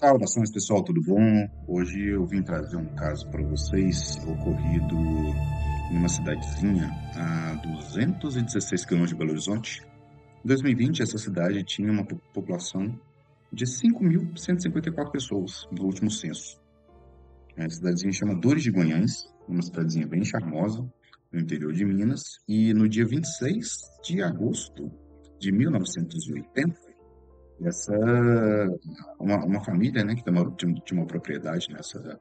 Saudações, pessoal, tudo bom? Hoje eu vim trazer um caso para vocês ocorrido em uma cidadezinha a 216 quilômetros de Belo Horizonte. Em 2020, essa cidade tinha uma população de 5.154 pessoas no último censo. A cidadezinha chama Dores de Goiães, uma cidadezinha bem charmosa, no interior de Minas. E no dia 26 de agosto de 1980, essa uma família, né, que tinha uma propriedade nessa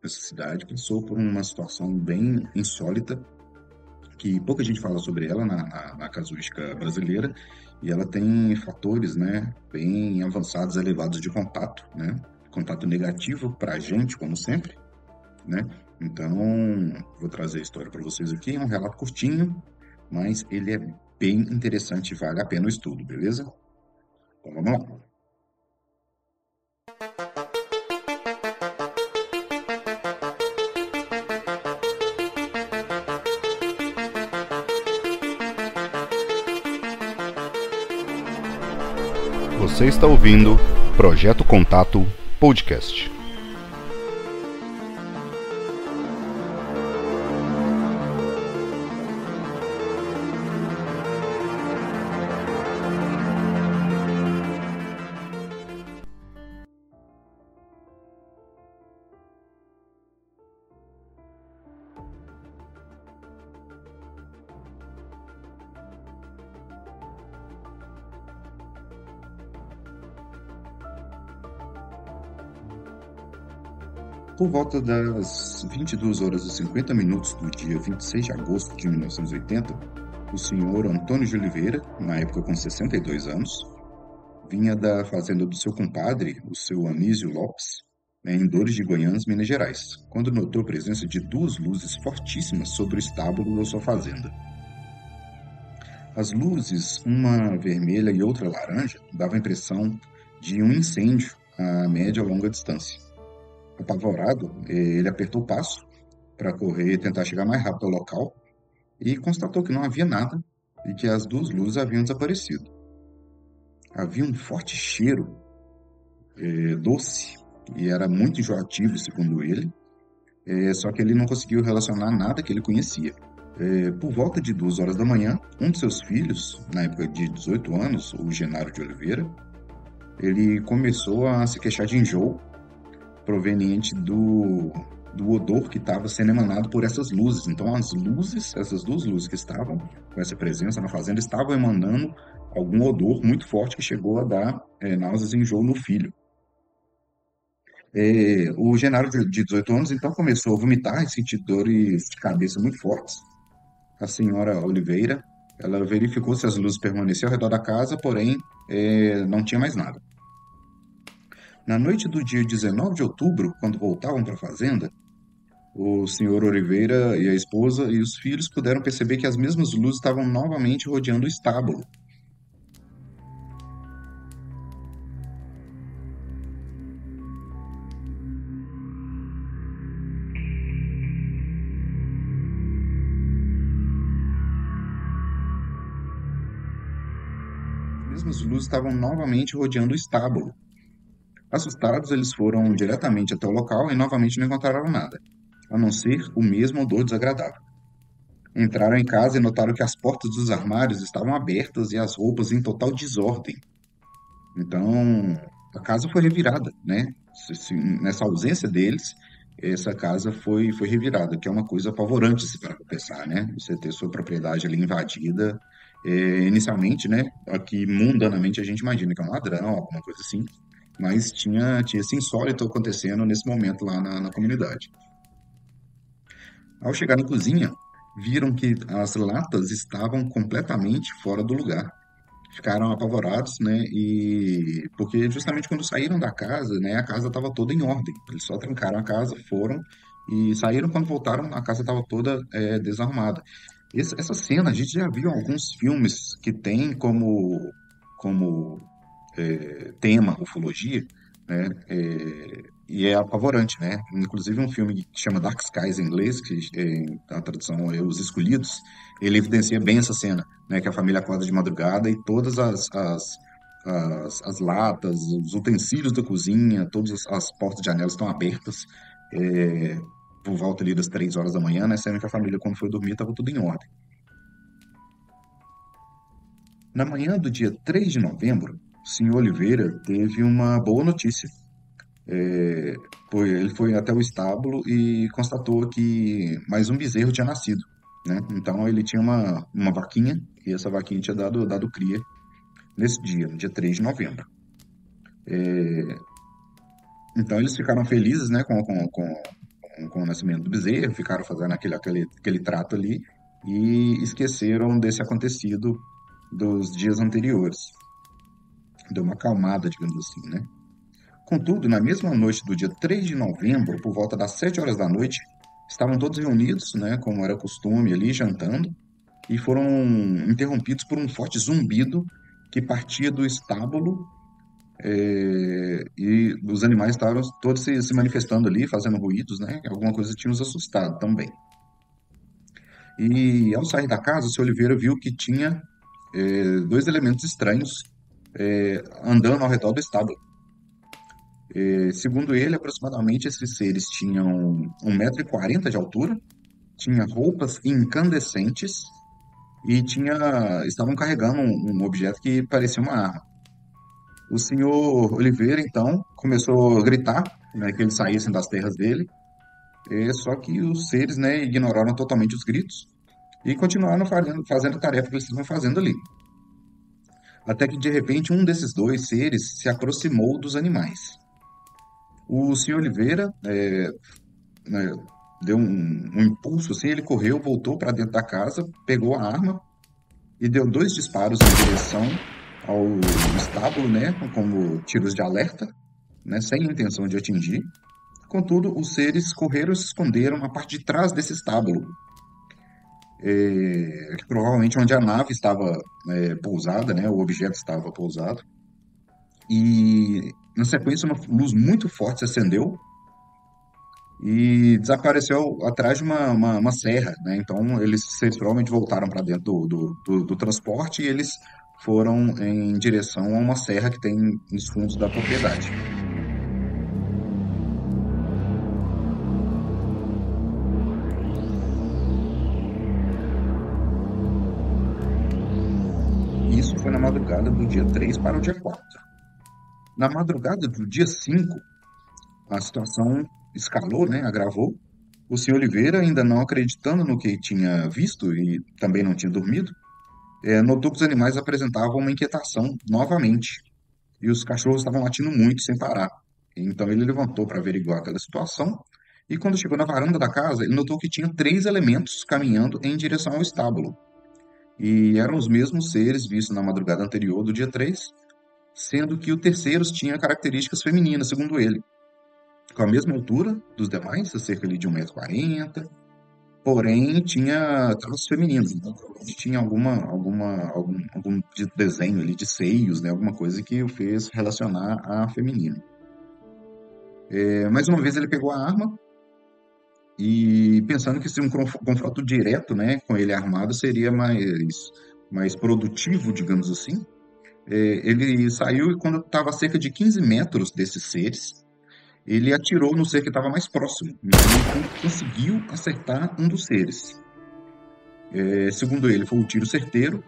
cidade, passou por uma situação bem insólita, que pouca gente fala sobre ela na casuística brasileira, e ela tem fatores, né, bem avançados, elevados de contato, né, contato negativo para a gente, como sempre, né. Então, vou trazer a história para vocês aqui, é um relato curtinho, mas ele é bem interessante e vale a pena o estudo, beleza? Então, vamos lá. Você está ouvindo Projeto Contato Podcast. Por volta das 22 horas e 50 minutos do dia 26 de agosto de 1980, o senhor Antônio de Oliveira, na época com 62 anos, vinha da fazenda do seu compadre, o seu Anísio Lopes, né, em Dores de Goiânia, Minas Gerais, quando notou a presença de duas luzes fortíssimas sobre o estábulo da sua fazenda. As luzes, uma vermelha e outra laranja, davam a impressão de um incêndio a média e longa distância. Apavorado, ele apertou o passo para correr e tentar chegar mais rápido ao local e constatou que não havia nada e que as duas luzes haviam desaparecido. Havia um forte cheiro doce e era muito enjoativo, segundo ele, só que ele não conseguiu relacionar nada que ele conhecia. Por volta de 2 horas da manhã, um de seus filhos, na época de 18 anos, o Genário de Oliveira, ele começou a se queixar de enjoo proveniente do odor que estava sendo emanado por essas luzes. Então, as luzes, essas duas luzes que estavam com essa presença na fazenda, estavam emanando algum odor muito forte que chegou a dar náuseas e enjoo no filho. O Genaro, de 18 anos, então começou a vomitar e sentir dores de cabeça muito fortes. A senhora Oliveira, ela verificou se as luzes permaneciam ao redor da casa, porém, não tinha mais nada. Na noite do dia 19 de outubro, quando voltavam para a fazenda, o senhor Oliveira e a esposa e os filhos puderam perceber que as mesmas luzes estavam novamente rodeando o estábulo. As mesmas luzes estavam novamente rodeando o estábulo. Assustados, eles foram diretamente até o local e novamente não encontraram nada, a não ser o mesmo odor desagradável. Entraram em casa e notaram que as portas dos armários estavam abertas e as roupas em total desordem. Então, a casa foi revirada, né? Nessa ausência deles, essa casa foi revirada, que é uma coisa apavorante se para pensar, né? Você ter sua propriedade ali invadida. Inicialmente, né? Aqui mundanamente a gente imagina que é um ladrão, alguma coisa assim, mas tinha esse insólito acontecendo nesse momento lá na comunidade. Ao chegar na cozinha, viram que as latas estavam completamente fora do lugar. Ficaram apavorados, né? E porque justamente quando saíram da casa, né, a casa estava toda em ordem. Eles só trancaram a casa, foram e saíram. Quando voltaram, a casa estava toda desarrumada. Essa cena a gente já viu em alguns filmes que tem como tema ufologia, né? E é apavorante, né? Inclusive um filme que chama Dark Skies em inglês, que a tradução é Os Escolhidos, ele evidencia bem essa cena, né? Que a família acorda de madrugada e todas as as latas, os utensílios da cozinha, todas as portas e janelas estão abertas, é, por volta ali das 3 horas da manhã, né? Sendo que a família, quando foi dormir, estava tudo em ordem. Na manhã do dia 3 de novembro, o senhor Oliveira teve uma boa notícia. É, ele foi até o estábulo e constatou que mais um bezerro tinha nascido, né? Então ele tinha uma vaquinha e essa vaquinha tinha dado cria nesse dia, no dia 3 de novembro. Então eles ficaram felizes, né, com o nascimento do bezerro, ficaram fazendo aquele trato ali e esqueceram desse acontecido dos dias anteriores. Deu uma acalmada, digamos assim, né? Contudo, na mesma noite do dia 3 de novembro, por volta das 7 horas da noite, estavam todos reunidos, né, como era costume ali, jantando, e foram interrompidos por um forte zumbido que partia do estábulo, e os animais estavam todos se manifestando ali, fazendo ruídos, né? Alguma coisa tinha os assustado também. E ao sair da casa, o seu Oliveira viu que tinha dois elementos estranhos andando ao redor do estábulo. Segundo ele, aproximadamente esses seres tinham 1,40 m de altura, tinha roupas incandescentes e estavam carregando um objeto que parecia uma arma. O senhor Oliveira, então, começou a gritar, né, que eles saíssem das terras dele, só que os seres, né, ignoraram totalmente os gritos e continuaram fazendo a tarefa que eles estavam fazendo ali. Até que, de repente, um desses dois seres se aproximou dos animais. O senhor Oliveira, né, deu um impulso, assim, ele correu, voltou para dentro da casa, pegou a arma e deu 2 disparos em direção ao estábulo, né, como tiros de alerta, né, sem intenção de atingir. Contudo, os seres correram e se esconderam na parte de trás desse estábulo, que provavelmente onde a nave estava pousada, né, o objeto estava pousado. E, na sequência, uma luz muito forte se acendeu e desapareceu atrás de uma serra, né? Então, eles provavelmente voltaram para dentro do transporte e eles foram em direção a uma serra que tem nos fundos da propriedade. Isso foi na madrugada do dia 3 para o dia 4. Na madrugada do dia 5, a situação escalou, né? Agravou. O senhor Oliveira, ainda não acreditando no que tinha visto e também não tinha dormido, notou que os animais apresentavam uma inquietação novamente e os cachorros estavam latindo muito sem parar. Então ele levantou para averiguar aquela situação e quando chegou na varanda da casa, ele notou que tinha 3 elementos caminhando em direção ao estábulo. E eram os mesmos seres vistos na madrugada anterior do dia 3, sendo que o terceiro tinha características femininas, segundo ele, com a mesma altura dos demais, cerca ali de 1,40 m, porém tinha traços femininos, então provavelmente tinha algum desenho ali de seios, né, alguma coisa que o fez relacionar a feminino. Mais uma vez ele pegou a arma e pensando que se um confronto direto, né, com ele armado seria mais produtivo, digamos assim, ele saiu e quando estava a cerca de 15 metros desses seres, ele atirou no ser que estava mais próximo. Então ele conseguiu acertar um dos seres. Segundo ele, foi um tiro certeiro,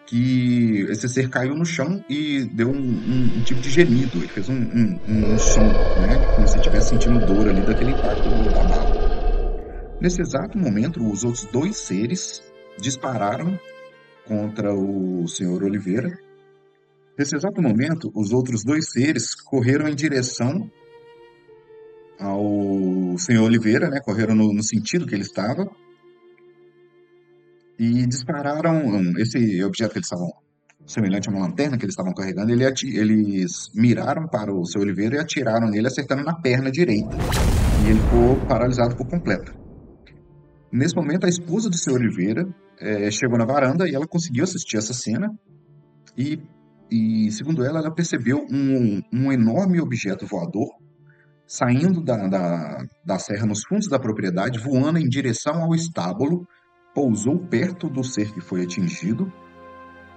que esse ser caiu no chão e deu um tipo de gemido. Ele fez um som, né? Como se estivesse sentindo dor ali daquele impacto da bala. Nesse exato momento, os outros 2 seres dispararam contra o senhor Oliveira. Nesse exato momento, os outros 2 seres correram em direção ao senhor Oliveira, né? Correram no sentido que ele estava e dispararam esse objeto que eles estavam, semelhante a uma lanterna que eles estavam carregando, eles miraram para o seu Oliveira e atiraram nele, acertando na perna direita. E ele ficou paralisado por completo. Nesse momento, a esposa do seu Oliveira chegou na varanda e ela conseguiu assistir essa cena e segundo ela percebeu um enorme objeto voador saindo da serra nos fundos da propriedade, voando em direção ao estábulo, pousou perto do ser que foi atingido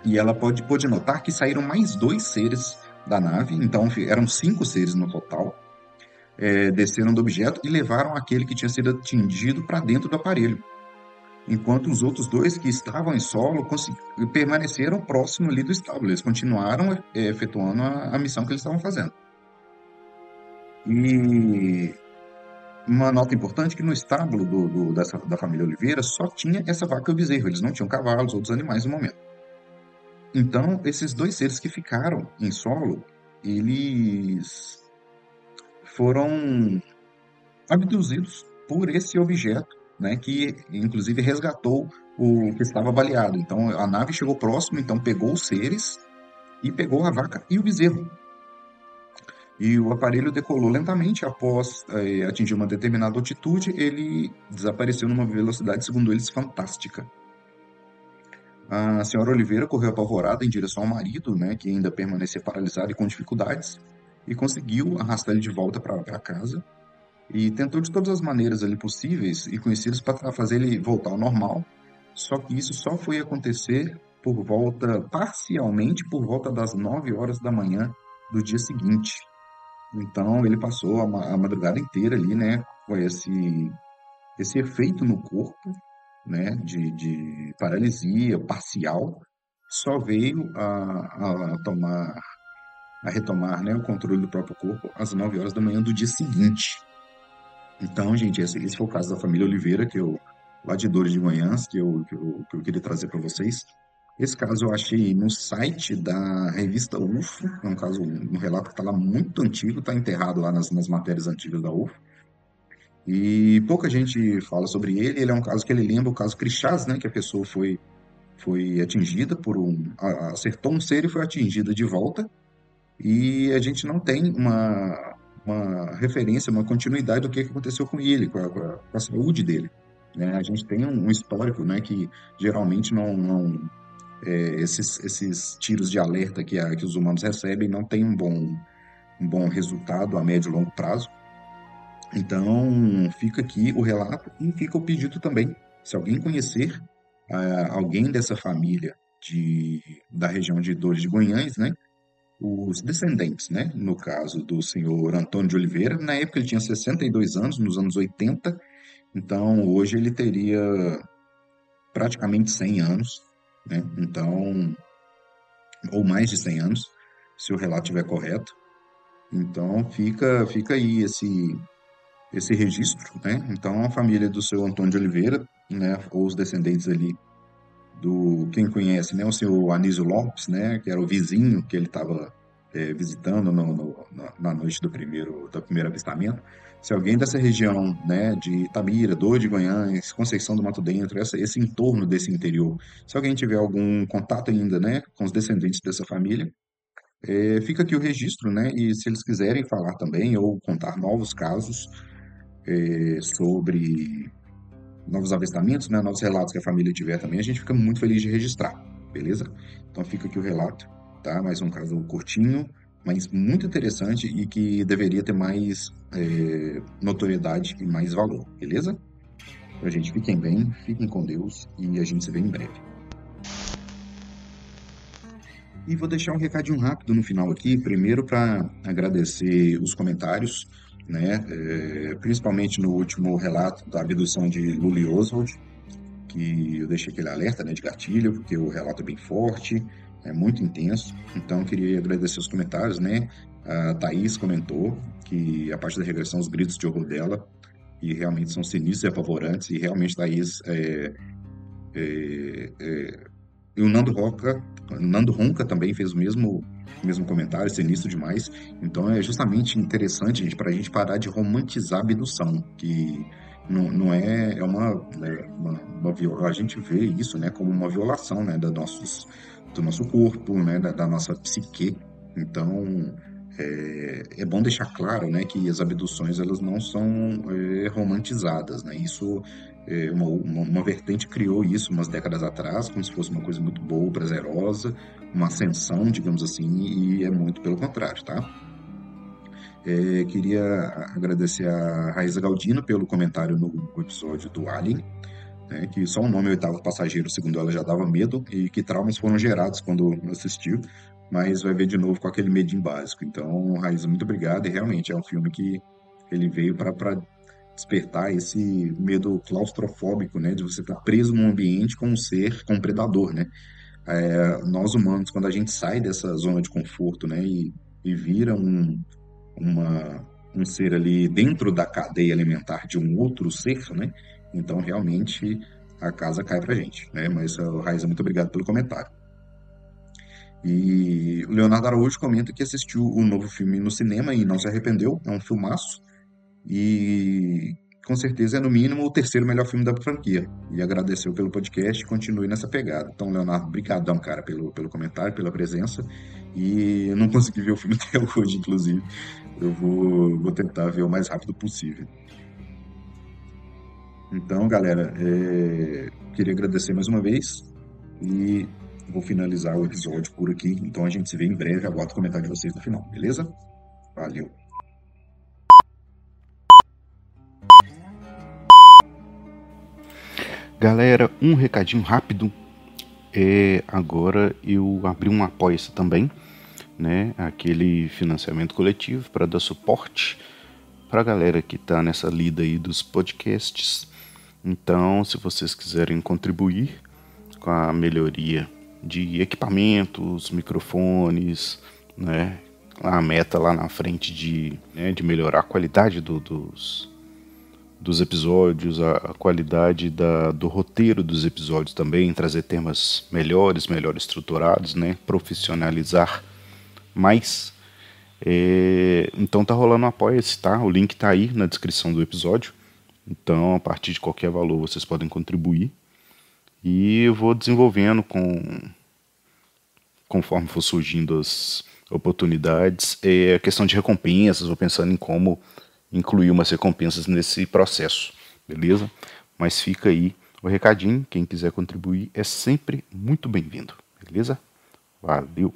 e ela pôde notar que saíram mais dois seres da nave, então eram 5 seres no total, desceram do objeto e levaram aquele que tinha sido atingido para dentro do aparelho, enquanto os outros dois que estavam em solo permaneceram próximo ali do estábulo, eles continuaram efetuando a missão que eles estavam fazendo. E uma nota importante que no estábulo da família Oliveira só tinha essa vaca e o bezerro, eles não tinham cavalos, outros animais no momento. Então, esses dois seres que ficaram em solo, eles foram abduzidos por esse objeto, né, que inclusive resgatou o que estava baleado. Então, a nave chegou próximo, então pegou os seres e pegou a vaca e o bezerro. E o aparelho decolou lentamente após atingir uma determinada altitude, ele desapareceu numa velocidade, segundo eles, fantástica. A senhora Oliveira correu apavorada em direção ao marido, né, que ainda permanecia paralisado e com dificuldades, e conseguiu arrastar ele de volta para casa e tentou de todas as maneiras ali possíveis e conhecidas para fazer ele voltar ao normal. Só que isso só foi acontecer parcialmente por volta das 9 horas da manhã do dia seguinte. Então ele passou a madrugada inteira ali, né, com esse efeito no corpo, né, de paralisia parcial, só veio a retomar, né, o controle do próprio corpo às 9 horas da manhã do dia seguinte. Então, gente, esse foi o caso da família Oliveira, lá de Dores de Manhãs, que eu queria trazer para vocês. Esse caso eu achei no site da revista UFO, é um relato que está lá muito antigo, está enterrado lá nas matérias antigas da UFO. E pouca gente fala sobre ele. Ele é um caso que ele lembra o caso Crixás, né? Que a pessoa foi atingida acertou um ser e foi atingida de volta. E a gente não tem uma referência, uma continuidade do que aconteceu com ele, com a saúde dele, né? A gente tem um histórico, né? Que geralmente esses tiros de alerta que os humanos recebem não tem um bom resultado a médio e longo prazo. Então, fica aqui o relato e fica o pedido também. Se alguém conhecer alguém dessa família da região de Dores de Goiânia, né? Os descendentes, né? No caso do senhor Antônio de Oliveira, na época ele tinha 62 anos, nos anos 80, então hoje ele teria praticamente 100 anos, né? Então, ou mais de 100 anos, se o relato estiver correto. Então, fica aí esse registro, né? Então, a família do seu Antônio de Oliveira, né, ou os descendentes ali quem conhece, né, o senhor Anísio Lopes, né, que era o vizinho que ele estava visitando na noite do primeiro avistamento. Se alguém dessa região, né, de Itabira, Dor de Goiânia, Conceição do Mato Dentro, esse entorno desse interior, se alguém tiver algum contato ainda, né, com os descendentes dessa família, fica aqui o registro, né, e se eles quiserem falar também ou contar novos casos sobre novos avistamentos, né, novos relatos que a família tiver também, a gente fica muito feliz de registrar, beleza? Então fica aqui o relato, tá? Mais um caso curtinho, mas muito interessante e que deveria ter mais notoriedade e mais valor, beleza? Então, gente, fiquem bem, fiquem com Deus e a gente se vê em breve. E vou deixar um recadinho rápido no final aqui, primeiro para agradecer os comentários, né? Principalmente no último relato da abdução de Lula e Oswald, que eu deixei aquele alerta, né, de gatilho, porque o relato é bem forte, é muito intenso. Então, eu queria agradecer os comentários, né? A Thaís comentou que a parte da regressão, os gritos de horror dela, e realmente são sinistros e apavorantes, e realmente, Thaís, e o Nando Ronca também fez o mesmo comentário, sinistro demais. Então é justamente interessante, gente, para a gente parar de romantizar a abdução, que não é, a gente vê isso, né, como uma violação, né, do nosso corpo, né, da nossa psique. Então é bom deixar claro, né, que as abduções elas não são romantizadas, né? Isso uma vertente criou isso umas décadas atrás, como se fosse uma coisa muito boa, prazerosa, uma ascensão, digamos assim, e é muito pelo contrário, tá? Queria agradecer a Raíza Galdino pelo comentário no episódio do Alien. né, que só o nome Oitavo Passageiro, segundo ela, já dava medo, e que traumas foram gerados quando assistiu, mas vai ver de novo com aquele medinho básico. Então, Raíssa, muito obrigado, e realmente é um filme que ele veio para despertar esse medo claustrofóbico, né, de você estar preso num ambiente com um ser, com um predador, né? Nós humanos, quando a gente sai dessa zona de conforto, né, e vira uma, um ser ali dentro da cadeia alimentar de um outro ser, né, então realmente a casa cai pra gente, né? Mas, Raíssa, muito obrigado pelo comentário. E o Leonardo Araújo comenta que assistiu o novo filme no cinema e não se arrependeu, é um filmaço, e com certeza é no mínimo o terceiro melhor filme da franquia. E agradeceu pelo podcast e continue nessa pegada. Então, Leonardo, brigadão, cara, pelo comentário, pela presença. E eu não consegui ver o filme até hoje, inclusive. Eu vou tentar ver o mais rápido possível. Então, galera, queria agradecer mais uma vez e vou finalizar o episódio por aqui. Então a gente se vê em breve. Aguardo o comentário de vocês no final, beleza? Valeu! Galera, um recadinho rápido. Agora eu abri um apoia-se também, né? Aquele financiamento coletivo para dar suporte para a galera que está nessa lida aí dos podcasts. Então, se vocês quiserem contribuir com a melhoria de equipamentos, microfones, né? A meta lá na frente de melhorar a qualidade dos episódios, a qualidade do roteiro dos episódios também, trazer temas melhor estruturados, né? Profissionalizar mais. Então tá rolando um apoia-se, tá? O link tá aí na descrição do episódio. Então, a partir de qualquer valor, vocês podem contribuir. E eu vou desenvolvendo conforme for surgindo as oportunidades. A questão de recompensas, vou pensando em como incluir umas recompensas nesse processo, beleza? Mas fica aí o recadinho. Quem quiser contribuir é sempre muito bem-vindo, beleza? Valeu!